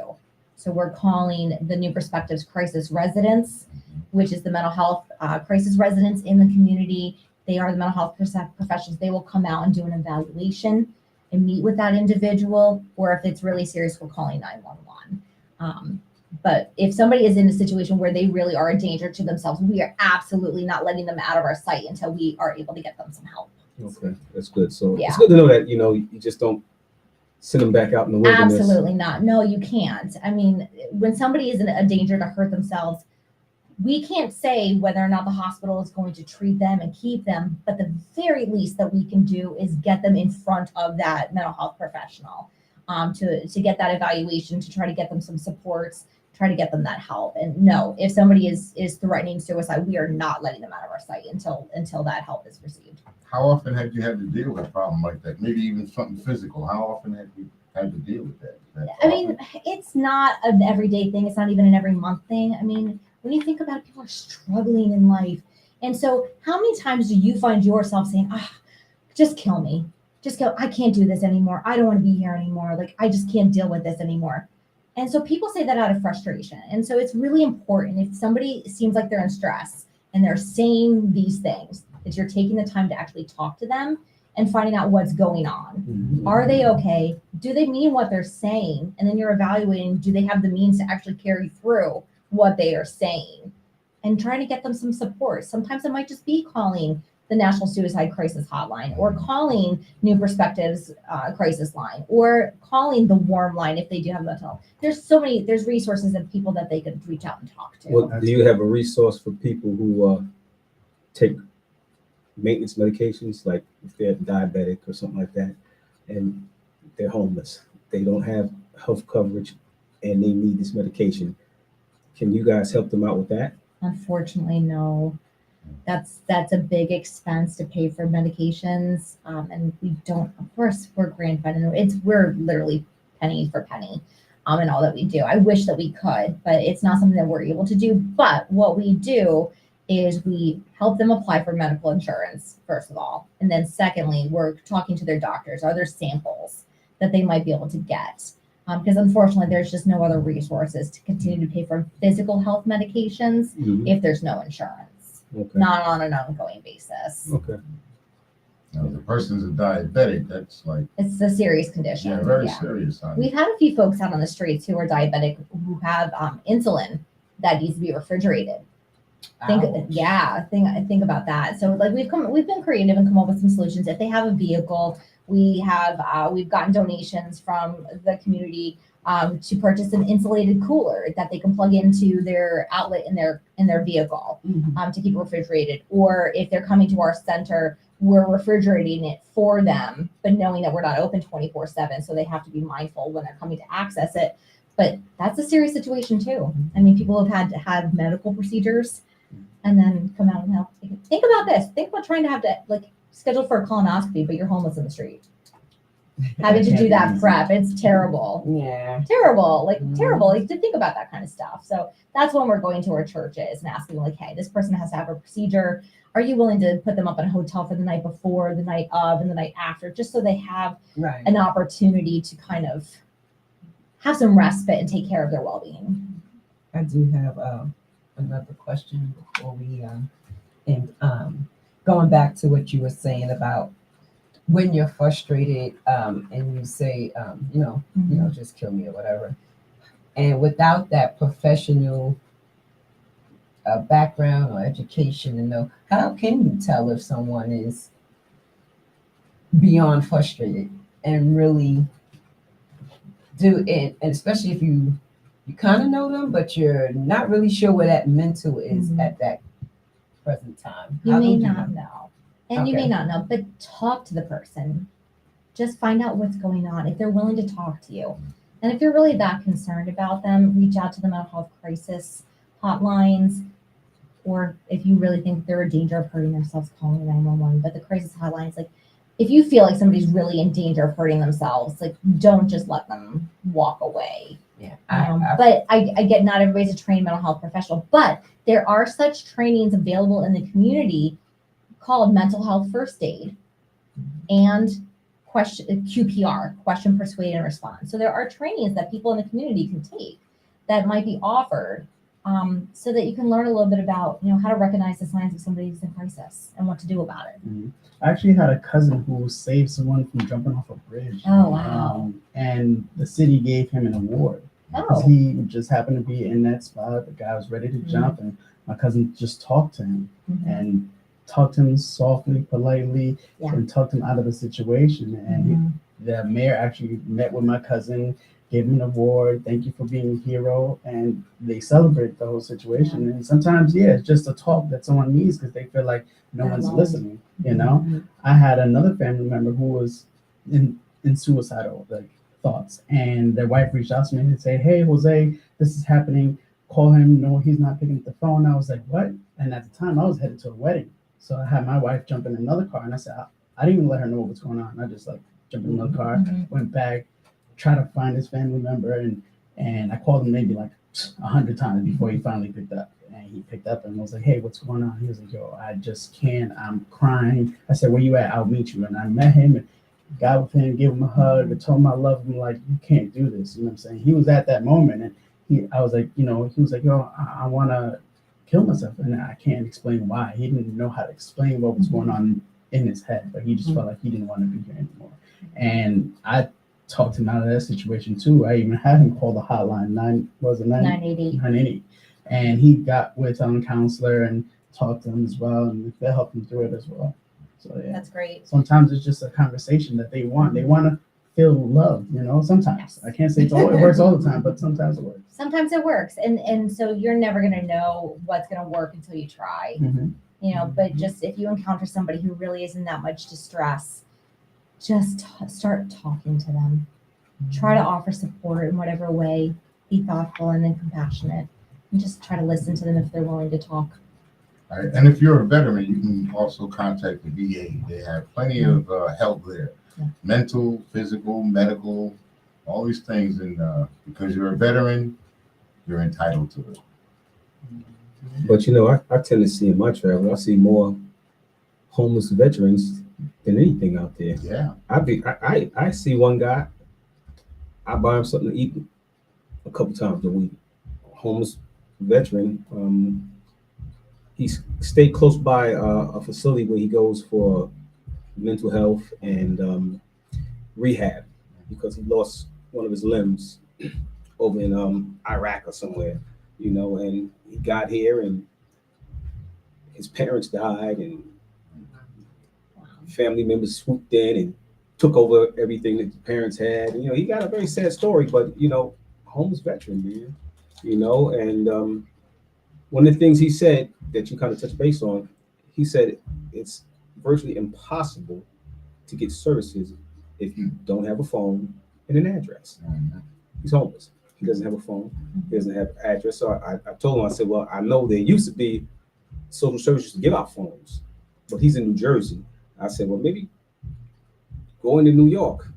So we're calling the New Perspectives Crisis Residents, which is the mental health crisis residents in the community. They are the mental health professionals. They will come out and do an evaluation and meet with that individual, or if it's really serious, we're calling 911. But if somebody is in a situation where they really are a danger to themselves, we are absolutely not letting them out of our sight until we are able to get them some help. Okay, that's good. So Yeah. it's good to know that, you know, you just don't send them back out in the wilderness. Absolutely not. No, you can't. I mean, when somebody is in a danger to hurt themselves, we can't say whether or not the hospital is going to treat them and keep them, but the very least that we can do is get them in front of that mental health professional to get that evaluation, to try to get them some supports, try to get them that help. And no, if somebody is threatening suicide, we are not letting them out of our sight until that help is received. How often have you had to deal with a problem like that? Maybe even something physical. How often have you had to deal with that? I mean, it's not an everyday thing. It's not even an every month thing. I mean, when you think about it, people are struggling in life. And so how many times do you find yourself saying, just kill me. Just kill, I can't do this anymore. I don't want to be here anymore. Like, I just can't deal with this anymore. And so people say that out of frustration. And so it's really important if somebody seems like they're in stress and they're saying these things, that you're taking the time to actually talk to them and finding out what's going on. Mhm. Are they okay? Do they mean what they're saying? And then you're evaluating, do they have the means to actually carry through what they are saying? And trying to get them some support. Sometimes it might just be calling the National Suicide Crisis Hotline or calling New Perspectives Crisis Line or calling the Warm Line if they do have mental health. There's resources and people that they could reach out and talk to. Well, do you have a resource for people who take maintenance medications, like if they're diabetic or something like that, and they're homeless? They don't have health coverage. and they need this medication. Can you guys help them out with that? Unfortunately, no. That's a big expense to pay for medications, and we don't. Of course, we're grandfathered. We're literally penny for penny, in all that we do. I wish that we could, but it's not something that we're able to do. But what we do is we help them apply for medical insurance first of all, and then secondly, we're talking to their doctors. Are there samples that they might be able to get? Because unfortunately, there's just no other resources to continue to pay for physical health medications if there's no insurance, not on an ongoing basis. Okay. Now, if the person's a diabetic, that's like, It's a serious condition. yeah, very serious. We've had a few folks out on the streets who are diabetic who have insulin that needs to be refrigerated. Think about that. So like we've been creative and come up with some solutions. If they have a vehicle, we've gotten donations from the community to purchase an insulated cooler that they can plug into their outlet in their vehicle to keep it refrigerated. Or if they're coming to our center, we're refrigerating it for them, but knowing that we're not open 24/7, so they have to be mindful when they're coming to access it. But that's a serious situation too. I mean, people have had to have medical procedures and then come out and help. Think about this. Think about trying to have to schedule for a colonoscopy, but you're homeless in the street. Having to do that prep, it's terrible. Yeah. Terrible. Terrible. To think about that kind of stuff. So that's when we're going to our churches and asking hey, this person has to have a procedure. Are you willing to put them up in a hotel for the night before, the night of, and the night after, just so they have an opportunity to kind of have some respite and take care of their well-being? I do have another question before we and going back to what you were saying about when you're frustrated and you say just kill me or whatever, and without that professional background or education to know, how can you tell if someone is beyond frustrated and really do it, and especially if you kind of know them, but you're not really sure where that mental is at that present time. You may not know. And you may not know, but talk to the person. Just find out what's going on. If they're willing to talk to you. And if you're really that concerned about them, reach out to the mental health crisis hotlines. Or if you really think they're in danger of hurting themselves, call 911. But the crisis hotlines, if you feel like somebody's really in danger of hurting themselves, don't just let them walk away. Yeah. But I get not everybody's a trained mental health professional, but there are such trainings available in the community called mental health first aid and QPR, question, persuade, and respond. So there are trainings that people in the community can take that might be offered so that you can learn a little bit about, how to recognize the signs of somebody who's in crisis and what to do about it. I actually had a cousin who saved someone from jumping off a bridge. Oh, wow. And the city gave him an award. Because he just happened to be in that spot. The guy was ready to jump, and my cousin just talked to him and talked to him softly, politely, and talked him out of the situation. And the mayor actually met with my cousin, gave him an award. Thank you for being a hero. And they celebrate the whole situation. And sometimes, it's just a talk that someone needs because they feel like no one's listening. I had another family member who was in suicidal thoughts, and their wife reached out to me and said, "Hey, Jose, this is happening. Call him. No, he's not picking up the phone." I was like, "What?" And at the time, I was headed to a wedding, so I had my wife jump in another car, and I said, I didn't even let her know what's going on. I just jumped in another car, went back, tried to find his family member, and I called him maybe 100 times before he finally picked up. And he picked up and was like, "Hey, what's going on?" He was like, "Yo, I just can't. I'm crying." I said, "Where you at? I'll meet you." And I met him and got with him, gave him a hug, and told him I love him. You can't do this. You know what I'm saying? He was at that moment, and I was like, he was like, "Yo, I want to kill myself," and I can't explain why. He didn't know how to explain what was going on in his head, but he just felt like he didn't want to be here anymore. And I talked him out of that situation too. I even had him call the hotline 980, and he got with a counselor and talked to him as well, and they helped him through it as well. So That's great. Sometimes it's just a conversation that they want. They want to feel loved, sometimes. I can't say it works all the time, but sometimes it works. Sometimes it works. And so you're never going to know what's going to work until you try, but just if you encounter somebody who really is in that much distress, just start talking to them. Try to offer support in whatever way be thoughtful and then compassionate, and just try to listen to them if they're willing to talk. All right. And if you're a veteran, you can also contact the VA. They have plenty of help there. Yeah. Mental, physical, medical, all these things. And because you're a veteran, you're entitled to it. But you know, I tend to see in my travel, I see more homeless veterans than anything out there. Yeah. I see one guy, I buy him something to eat a couple times a week. Homeless veteran. He stayed close by a facility where he goes for mental health and rehab because he lost one of his limbs over in Iraq or somewhere, you know, and he got here and his parents died and family members swooped in and took over everything that the parents had. And, you know, he got a very sad story, but, you know, homeless veteran, man, you know, and one of the things he said that you kind of touched base on, he said it's virtually impossible to get services if you don't have a phone and an address. Mm-hmm. He's homeless. He doesn't have a phone. He doesn't have an address. So I told him, I said, well, I know there used to be social services to give out phones, but he's in New Jersey. I said, well, maybe go into New York.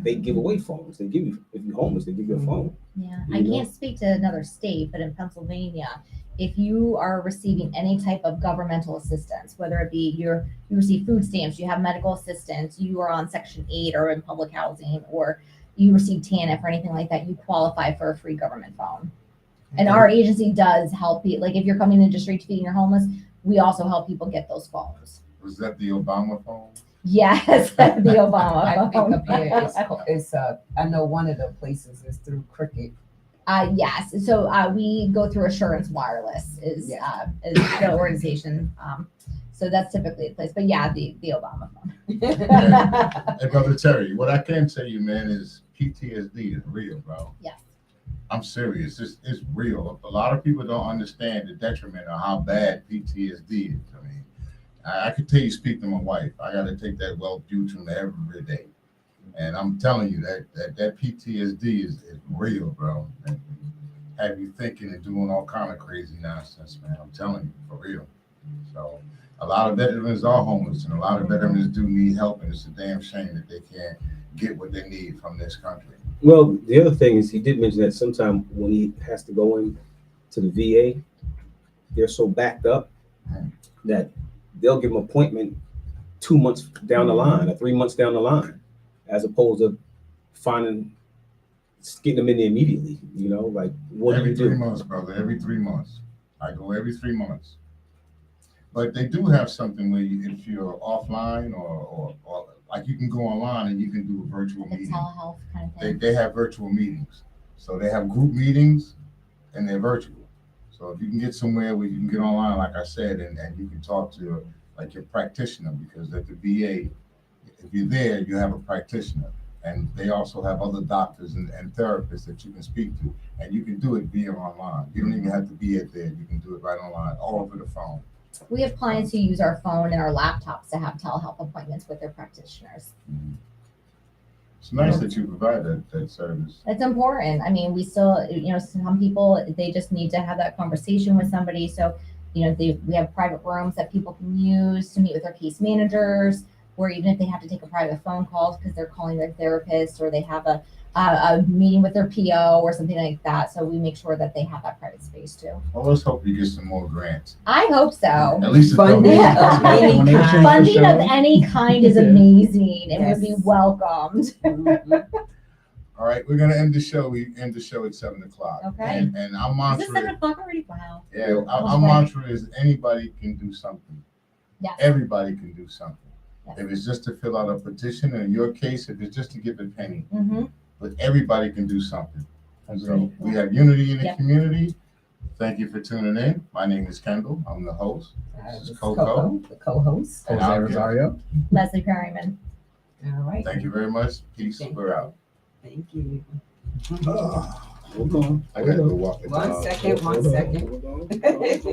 They give away phones. They give you, if you're homeless, they give you a phone. Yeah, You I know? can't speak to another state, but in Pennsylvania, if you are receiving any type of governmental assistance, whether it be you receive food stamps, you have medical assistance, you are on Section 8 or in public housing, or you receive TANF or anything like that, you qualify for a free government phone. And our agency does help you. Like if you're coming into Street to Feed and you're homeless, we also help people get those phones. Was that the Obama phone? Yes, the Obama I think phone. up here it's I know one of the places is through Cricket. Yes. So we go through Assurance Wireless is the organization. So that's typically the place. But yeah, the Obama phone. Hey, Brother Terry, what I can tell you, man, is PTSD is real, bro. Yes. I'm serious. It's real. A lot of people don't understand the detriment of how bad PTSD is. I mean, I could tell you, speak to my wife. I got to take that Wellbutrin every day. And I'm telling you that PTSD is real, bro. And have you thinking and doing all kind of crazy nonsense, man. I'm telling you, for real. So a lot of veterans are homeless, and a lot of veterans do need help, and it's a damn shame that they can't get what they need from this country. Well, the other thing is he did mention that sometime when he has to go in to the VA, they're so backed up that they'll give him an appointment 2 months down the line or 3 months down the line, as opposed to getting them in there immediately. You know, like what Every do you 3 do? months, brother. Every 3 months. I go every 3 months. But they do have something where if you're offline or like you can go online and you can do a virtual The meeting. telehealth kind of thing. They have virtual meetings. So they have group meetings and they're virtual. So if you can get somewhere where you can get online, like I said, and you can talk to like your practitioner, because at the VA, if you're there, you have a practitioner. And they also have other doctors and therapists that you can speak to. And you can do it via online. You don't even have to be there. You can do it right online, all over the phone. We have clients who use our phone and our laptops to have telehealth appointments with their practitioners. It's nice that you provide that service. It's important. I mean, we still, some people, they just need to have that conversation with somebody. So, we have private rooms that people can use to meet with their case managers, or even if they have to take a private phone call because they're calling their therapist, or they have a meeting with their PO or something like that. So we make sure that they have that private space too. Well, let's hope you get some more grants. I hope so. At least Funding it's of any kind. Funding of any kind is amazing and would be Yes. welcomed. All right, we're gonna end the show. We end the show at 7:00. Okay. And our Is it mantra, 7:00 already? Wow. yeah, our mantra is anybody can do something. Yes. Everybody can do something. Yes. If it's just to fill out a petition, or in your case, if it's just to give a penny, Mm-hmm. but everybody can do something. So Agreed. we have unity in the Yep. community. Thank you for tuning in. My name is Kendall. I'm the host. This is Coco. The co-host. And Jose I'll give- Rosario. Leslie Perryman. All right. Thank you very much. Peace. Thank We're out. Thank you. Hold on. I gotta go walk the One dog. second, one Hold on. second. Hold on.